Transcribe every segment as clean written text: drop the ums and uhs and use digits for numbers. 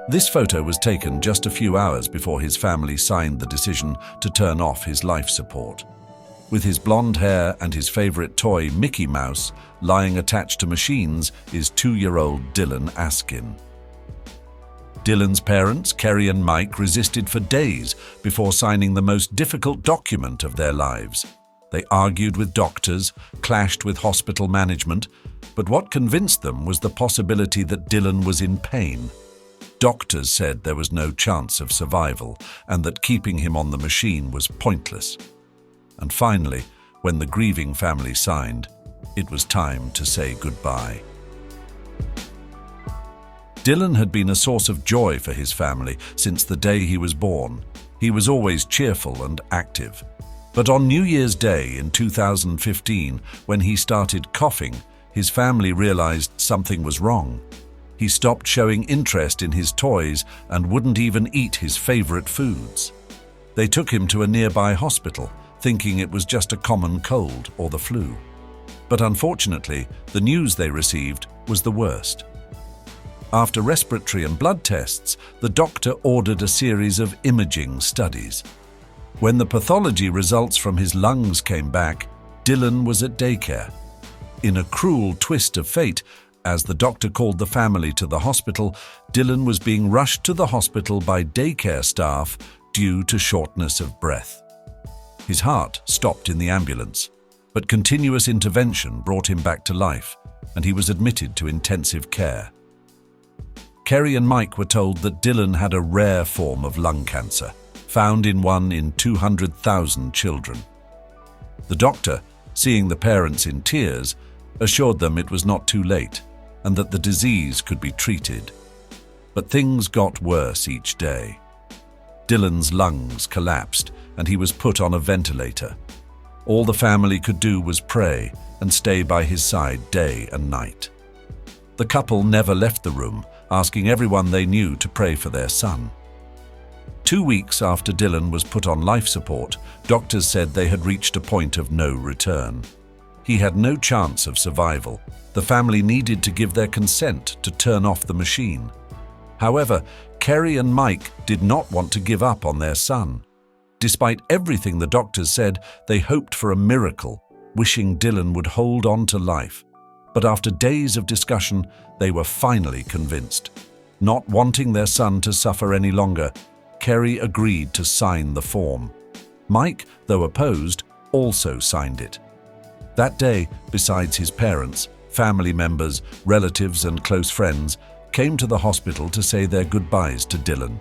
This photo was taken just a few hours before his family signed the decision to turn off his life support. With his blonde hair and his favorite toy, Mickey Mouse, lying attached to machines is 2-year-old Dylan Askin. Dylan's parents, Kerry and Mike, resisted for days before signing the most difficult document of their lives. They argued with doctors, clashed with hospital management, but what convinced them was the possibility that Dylan was in pain. Doctors said there was no chance of survival and that keeping him on the machine was pointless. And finally, when the grieving family signed, it was time to say goodbye. Dylan had been a source of joy for his family since the day he was born. He was always cheerful and active. But on New Year's Day in 2015, when he started coughing, his family realized something was wrong. He stopped showing interest in his toys and wouldn't even eat his favorite foods. They took him to a nearby hospital, thinking it was just a common cold or the flu. But unfortunately, the news they received was the worst. After respiratory and blood tests, the doctor ordered a series of imaging studies. When the pathology results from his lungs came back, Dylan was at daycare. In a cruel twist of fate, as the doctor called the family to the hospital, Dylan was being rushed to the hospital by daycare staff due to shortness of breath. His heart stopped in the ambulance, but continuous intervention brought him back to life, and he was admitted to intensive care. Kerry and Mike were told that Dylan had a rare form of lung cancer, found in 1 in 200,000 children. The doctor, seeing the parents in tears, assured them it was not too late and that the disease could be treated. But things got worse each day. Dylan's lungs collapsed and he was put on a ventilator. All the family could do was pray and stay by his side day and night. The couple never left the room, asking everyone they knew to pray for their son. 2 weeks after Dylan was put on life support, doctors said they had reached a point of no return. He had no chance of survival. The family needed to give their consent to turn off the machine. However, Kerry and Mike did not want to give up on their son. Despite everything the doctors said, they hoped for a miracle, wishing Dylan would hold on to life. But after days of discussion, they were finally convinced. Not wanting their son to suffer any longer, Kerry agreed to sign the form. Mike, though opposed, also signed it. That day, besides his parents, family members, relatives and close friends came to the hospital to say their goodbyes to Dylan.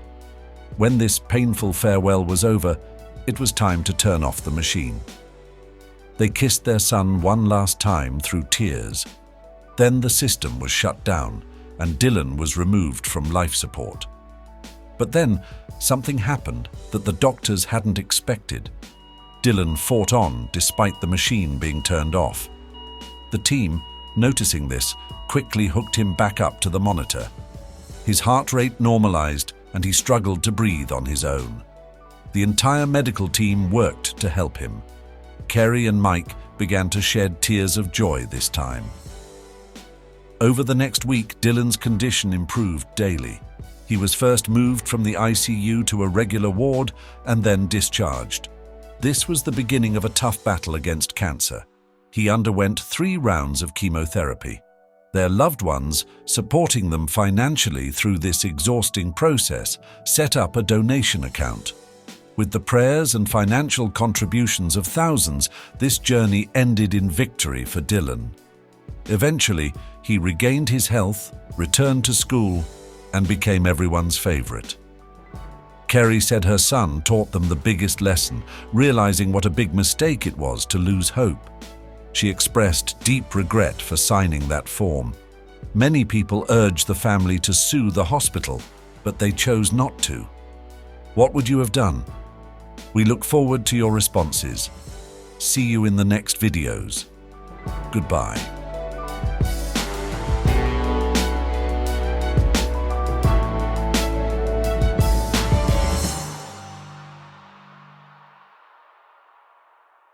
When this painful farewell was over, it was time to turn off the machine. They kissed their son one last time through tears. Then the system was shut down and Dylan was removed from life support. But then something happened that the doctors hadn't expected. Dylan fought on despite the machine being turned off. The team, noticing this, quickly hooked him back up to the monitor. His heart rate normalized and he struggled to breathe on his own. The entire medical team worked to help him. Kerry and Mike began to shed tears of joy this time. Over the next week, Dylan's condition improved daily. He was first moved from the ICU to a regular ward and then discharged. This was the beginning of a tough battle against cancer. He underwent 3 rounds of chemotherapy. Their loved ones, supporting them financially through this exhausting process, set up a donation account. With the prayers and financial contributions of thousands, this journey ended in victory for Dylan. Eventually, he regained his health, returned to school, and became everyone's favorite. Kerry said her son taught them the biggest lesson, realizing what a big mistake it was to lose hope. She expressed deep regret for signing that form. Many people urged the family to sue the hospital, but they chose not to. What would you have done? We look forward to your responses. See you in the next videos. Goodbye.